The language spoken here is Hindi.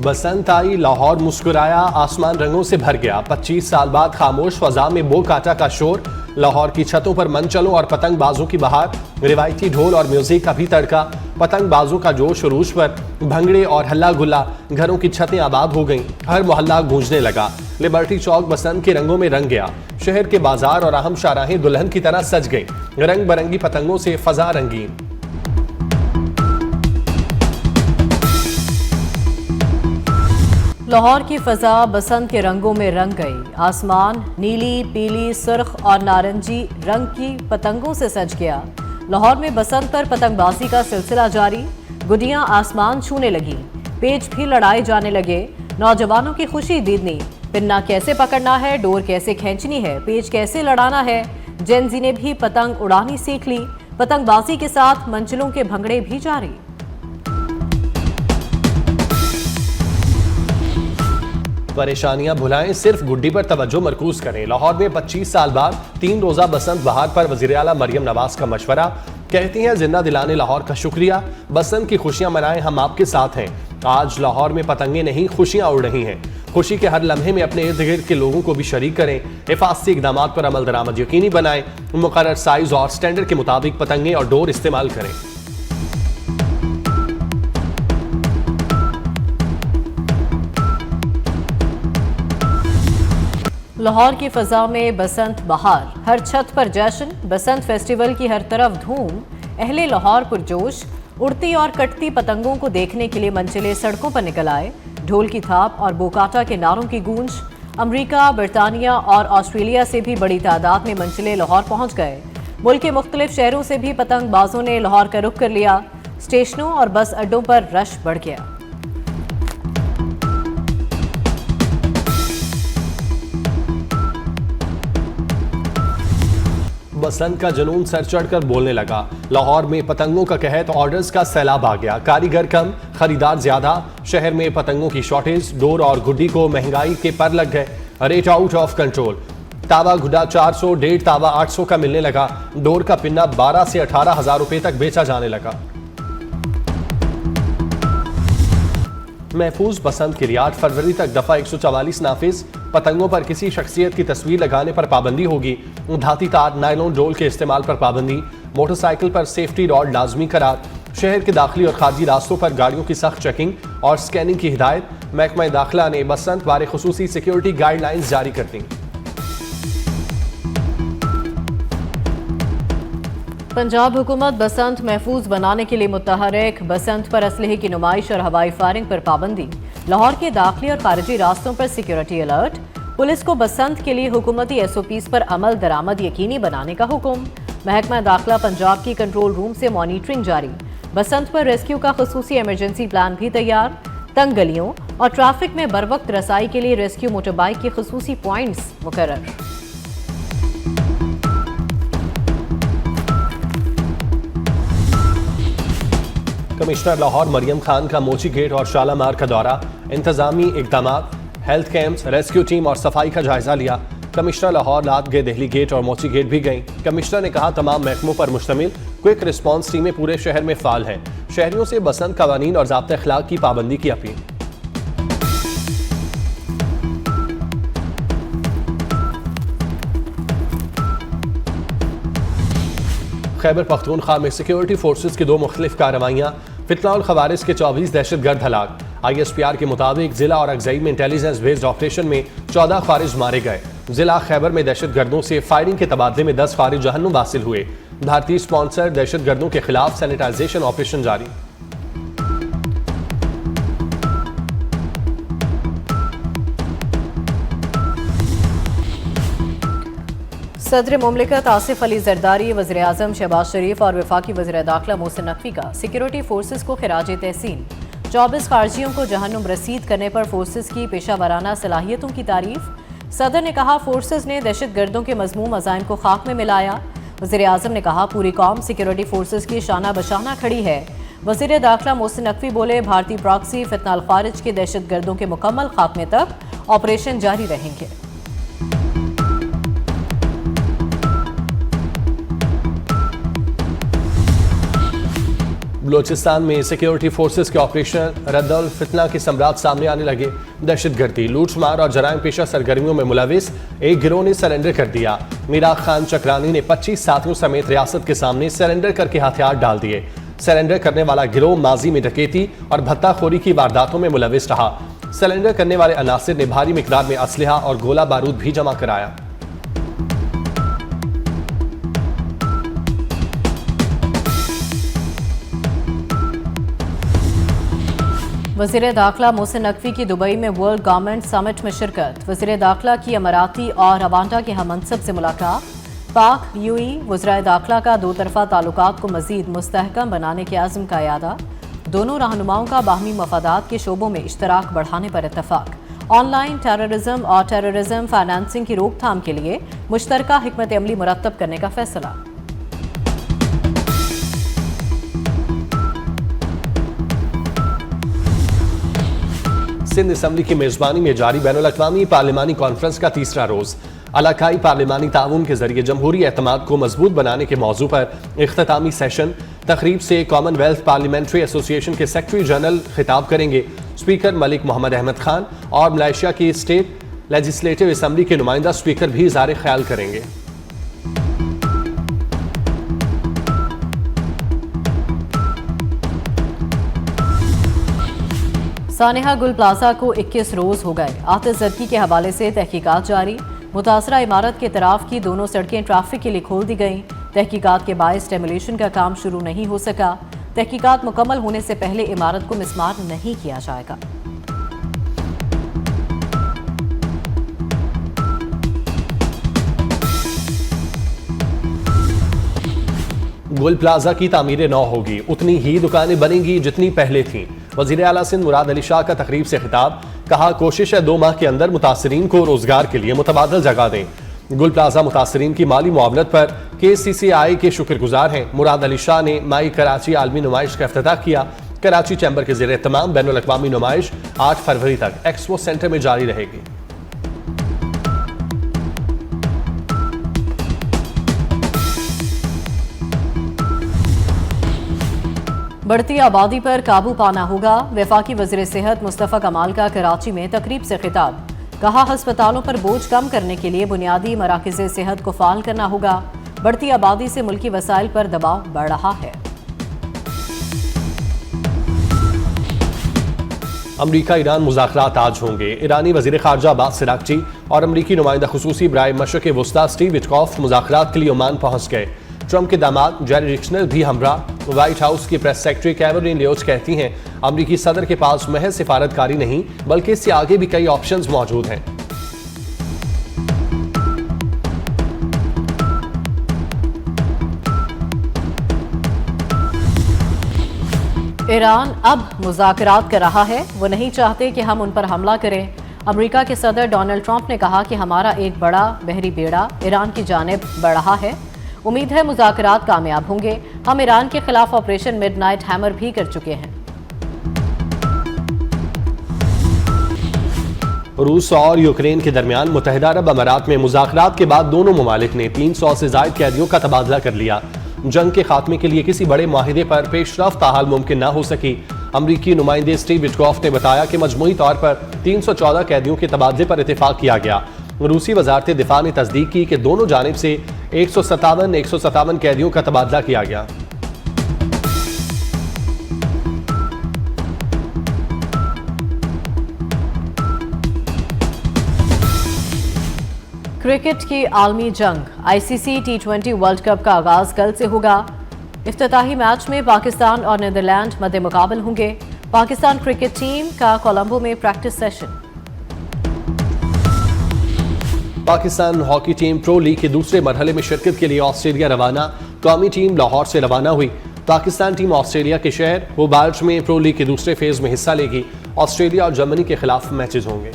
बसंत आई, लाहौर मुस्कुराया, आसमान रंगों से भर गया। 25 साल बाद खामोश फजा में बो काटा का शोर। लाहौर की छतों पर मनचलों और पतंगबाजों की बहार। रिवायती ढोल और म्यूजिक का भी तड़का। पतंगबाजों का जोश उरूज पर। भंगड़े और हल्ला गुल्ला। घरों की छतें आबाद हो गईं। हर मोहल्ला गूंजने लगा। लिबर्टी चौक बसंत के रंगों में रंग गया। शहर के बाजार और अहम शाहराहें दुल्हन की तरह सज गईं। रंग बिरंगी पतंगों से फजा रंगीन। लाहौर की फजा बसंत के रंगों में रंग गई। आसमान नीली, पीली, सुर्ख और नारंगी रंग की पतंगों से सज गया। लाहौर में बसंत पर पतंगबाजी का सिलसिला जारी। गुडियां आसमान छूने लगी। पेच भी लड़ाए जाने लगे। नौजवानों की खुशी दीदनी। पिन्ना कैसे पकड़ना है, डोर कैसे खींचनी है, पेच कैसे लड़ाना है। जेनजी ने भी पतंग उड़ानी सीख ली। पतंगबाजी के साथ मंचलों के भंगड़े भी जारी। परेशानियां भुलाएं, सिर्फ गुड्डी पर तवज्जो मरकूज करें। लाहौर में 25 साल बाद 3 रोजा बसंत बहार पर वज़ीर आला मरियम नवाज का मशवरा। कहती हैं, जिंदा दिलाने लाहौर का शुक्रिया। बसंत की खुशियां मनाएं, हम आपके साथ हैं। आज लाहौर में पतंगे नहीं, खुशियां उड़ रही हैं। खुशी के हर लम्हे में अपने इर्द गिर्द के लोगों को भी शरीक करें। हिफाजती इकदाम पर अमल दरामद यकीनी बनाएं। मुकर्रर साइज और स्टैंडर्ड के मुताबिक पतंगे और डोर इस्तेमाल करें। लाहौर की फजा में बसंत बहार। हर छत पर जश्न। बसंत फेस्टिवल की हर तरफ धूम। अहले लाहौर पुरजोश। उड़ती और कटती पतंगों को देखने के लिए मंचले सड़कों पर निकल आए। ढोल की थाप और बोकाटा के नारों की गूंज। अमेरिका, बरतानिया और ऑस्ट्रेलिया से भी बड़ी तादाद में मंचले लाहौर पहुंच गए। मुल्क के मुख्तलिफ शहरों से भी पतंगबाजों ने लाहौर का रुख कर लिया। स्टेशनों और बस अड्डों पर रश बढ़ गया। बसंत का जुनून सर चढ़कर बोलने लगा। लाहौर में पतंगों का कहत, ऑर्डर्स का सैलाब आ गया। कारीगर कम, खरीदार ज्यादा। शहर में पतंगों की शॉर्टेज। डोर और गुड्डी को महंगाई के पर लग गए। Rate out of control. तावा गुड्डा 400, डेढ़ तावा 800 का मिलने लगा। डोर का पिन्ना 12 से 18 हजार रुपए तक बेचा जाने लगा। महफूज बसंत के लिए 8 फरवरी तक दफा 144 नाफिज। पतंगों पर किसी शख्सियत की तस्वीर लगाने पर पाबंदी होगी। धाती तार, नायलॉन डोल के इस्तेमाल पर पाबंदी। मोटरसाइकिल पर सेफ्टी रॉड लाजमी करार। शहर के दाखिली और खारजी रास्तों पर गाड़ियों की सख्त चेकिंग और स्कैनिंग की हिदायत। महकमा दाखिला ने बसंत बारे खुसूसी सिक्योरिटी गाइडलाइंस जारी कर दी। पंजाब हुकूमत बसंत महफूज बनाने के लिए मुतहरिक। बसंत पर असलहे की नुमाइश और हवाई फायरिंग पर पाबंदी। लाहौर के दाखिली और खारजी रास्तों पर सिक्योरिटी अलर्ट। पुलिस को बसंत के लिए हुकूमती SOPs पर अमल दरामद यकीनी बनाने का हुक्म। महकमा दाखिला पंजाब की कंट्रोल रूम से मॉनिटरिंग जारी। बसंत पर रेस्क्यू का खुसूसी इमरजेंसी प्लान भी तैयार। तंग गलियों और ट्रैफिक में बरवक्त रसाई के लिए रेस्क्यू मोटरबाइक के खुसूसी पॉइंट्स मुकर्रर। कमिश्नर लाहौर मरियम खान का मोची गेट और शालामार का दौरा। इंतजामी इकदाम, हेल्थ कैंप्स, रेस्क्यू टीम और सफाई का जायजा लिया। कमिश्नर लाहौर लात गए दिल्ली गेट और मोची गेट भी गईं। कमिश्नर ने कहा, तमाम महकमों पर मुश्तमिल क्विक रिस्पांस टीमें पूरे शहर में फाल हैं। शहरियों से बसंत कवानीन और ज़ाब्ता अखलाक की पाबंदी की अपील। खैबर पख्तूनख्वा में सिक्योरिटी फोर्सेस की 2 मुख्तलिफ कार्रवाइयाँ। फितना और खवारिज के 24 दहशतगर्द हलाक। ISPR के मुताबिक जिला और अगजई में इंटेलिजेंस बेस्ड ऑपरेशन में 14 खारिज मारे गए। जिला खैबर में दहशतगर्दों से फायरिंग के तबादले में 10 खारिज जहन्नुम हासिल हुए। भारतीय स्पॉन्सर दहशतगर्दों के खिलाफ सैनिटाइजेशन ऑपरेशन जारी। सदर मुमलिकत आसिफ अली जरदारी, वज़ीर आज़म शहबाज शरीफ और वफाकी वज़ीर दाखिला मोहसिन नकवी का सिक्योरिटी फोर्सेस को खिराज तहसीन। 24 खारजियों को जहन्नुम रसीद करने पर फोर्सेस की पेशा वराना सलाहियतों की तारीफ। सदर ने कहा, फोर्सेस ने दहशतगर्दों के मज़मूम अज़ाइम को खाक में मिलाया। वज़ीर आज़म ने कहा, पूरी कौम सिक्योरिटी फोर्सेस की शाना बशाना खड़ी है। वज़ीर दाखिला मोहसिन नकवी बोले, भारतीय प्रॉक्सी फितना खारिज के दहशतगर्दों के मुकम्मल खात्मे तक ऑपरेशन जारी रहेंगे। बलूचिस्तान में सिक्योरिटी फोर्सेस के ऑपरेशन रद्दल फितना के सम्राट सामने आने लगे। दहशतगर्दी, लूटमार और जराइम पेशा सरगर्मियों में मुलविस एक गिरोह ने सरेंडर कर दिया। मीरा खान चक्रानी ने 25 साथियों समेत रियासत के सामने सरेंडर करके हथियार डाल दिए। सरेंडर करने वाला गिरोह माजी में डकैती और भत्ताखोरी की वारदातों में मुलविस रहा। सरेंडर करने वाले अनासिर ने भारी मिकदार में असलहा और गोला बारूद भी जमा कराया। वज़ीर दाखिला मोहसिन नकवी की दुबई में वर्ल्ड गवर्नमेंट समिट में शिरकत। वज़ीर दाखिला की अमाराती और रवांडा के हममनसब से मुलाकात। पाक यूएई वज़राए दाखिला का दो तरफा ताल्लुकात को मज़ीद मुस्तहकम बनाने के आज़म का यादा। दोनों रहनुमाओं का बाहमी मफादात के शोबों में इश्तराक बढ़ाने पर इत्तफाक। ऑनलाइन टेररिज्म और टेररिज्म फाइनेंसिंग की रोकथाम के लिए मुश्तरका हिकमत अमली मुरत्तब करने का फैसला। सिंध असम्बली की मेजबानी में जारी बैनुल-अक़वामी पार्लिमानी कॉन्फ्रेंस का तीसरा रोज इलाकाई पार्लिमानी ताउन के जरिए जमहूरी एतमाद को मजबूत बनाने के मौजू पर इख्तितामी सेशन। तकरीब से कॉमनवेल्थ पार्लियामेंट्री एसोसिएशन के सेक्रेटरी जनरल खिताब करेंगे। स्पीकर मलिक मोहम्मद अहमद खान और मलेशिया की स्टेट लेजिस्लेटिव असम्बली के नुमाइंदा स्पीकर भी इज़हार ख्याल करेंगे। सानेहा गुल प्लाजा को 21 रोज हो गए। आतिशज़दगी के हवाले से तहकीकात जारी। मुतासरा इमारत के तरफ की दोनों सड़कें ट्रैफिक के लिए खोल दी गईं। तहकीकात के बायस डेमोलिशन का काम शुरू नहीं हो सका। तहकीकात मुकम्मल होने से पहले इमारत को मिसमार नहीं किया जाएगा। गुल प्लाजा की तामीर नौ होगी, उतनी ही दुकानें बनेंगी जितनी पहले थीं। वज़ीर आला सिंध मुराद अली शाह का तकरीब से खिताब। कहा, कोशिश है 2 माह के अंदर मुतासरीन को रोजगार के लिए मुतबादल जगह दें। गुल प्लाजा मुतासरीन की माली मुआवनत पर KCCI के शुक्रगुजार हैं। मुराद अली शाह ने माई कराची आलमी नुमाइश का इफ्तिताह किया। कराची चैम्बर के ज़रिए तमाम बैनुल-अक़वामी नुमाइश 8 फरवरी तक एक्सपो सेंटर में जारी रहेगी। बढ़ती आबादी पर काबू पाना होगा। वफाकी वज़ीर सेहत मुस्तफ़ा कमाल का कराची में तकरीब से खिताब। कहा, हस्पतालों पर बोझ कम करने के लिए बुनियादी मराकज़ सेहत को फ़ाल करना होगा। बढ़ती आबादी से मुल्की वसाइल पर दबाव बढ़ रहा है। अमरीका ईरान मुज़ाकरात आज होंगे। ईरानी वज़ीर ख़ारजा अब्बास अराग़ची और अमरीकी नुमाइंदा ख़ुसूसी बराए मशरिक़ वस्ता स्टीव विटकॉफ मुज़ाकरात के लिए ओमान पहुँच गए। ट्रंप के दामाद जेरी रिक्शनर भी हमरा। व्हाइट हाउस की प्रेस सेक्रेटरी कैरोलिन लियोच कहती हैं, अमरीकी सदर के पास महज सिफारतकारी नहीं बल्कि इससे आगे भी कई ऑप्शंस मौजूद हैं। ईरान अब मुज़ाकरात कर रहा है। वो नहीं चाहते कि हम उन पर हमला करें। अमेरिका के सदर डोनाल्ड ट्रंप ने कहा कि हमारा एक बड़ा बहरी बेड़ा ईरान की जानिब बढ़ रहा है। उम्मीद है मुज़ाकरात कामयाब होंगे। हम ईरान के खिलाफ ऑपरेशन मिडनाइट हैमर भी कर चुके हैं। रूस और यूक्रेन के दरमियान मुत्तहिदा अरब अमारात में मुज़ाकरात के बाद दोनों ममालिक ने 300 से ज़ायद कैदियों का तबादला कर लिया। जंग के खात्मे के लिए किसी बड़े माहिदे पर पेशरफ्त ताहाल मुमकिन न हो सकी। अमरीकी नुमाइंदे स्टीव विटकॉफ ने बताया कि मजमूई तौर पर 314 कैदियों के तबादले पर इत्तेफाक किया गया। रूसी वजारत दिफा ने तस्दीक की कि दोनों जानिब से 157 कैदियों का तबादला किया गया। क्रिकेट की आलमी जंग ICC T20 वर्ल्ड कप का आगाज कल से होगा। इफ्तिताही मैच में पाकिस्तान और नीदरलैंड मद्दे मुकाबल होंगे। पाकिस्तान क्रिकेट टीम का कोलंबो में practice session. Pakistan hockey team pro league के दूसरे मरहले में शिरकत के लिए ऑस्ट्रेलिया रवाना। कौमी टीम लाहौर से रवाना हुई। पाकिस्तान टीम ऑस्ट्रेलिया के शहर होबार्ट में प्रो लीग के दूसरे फेज में हिस्सा लेगी। ऑस्ट्रेलिया और जर्मनी के खिलाफ मैचेस होंगे।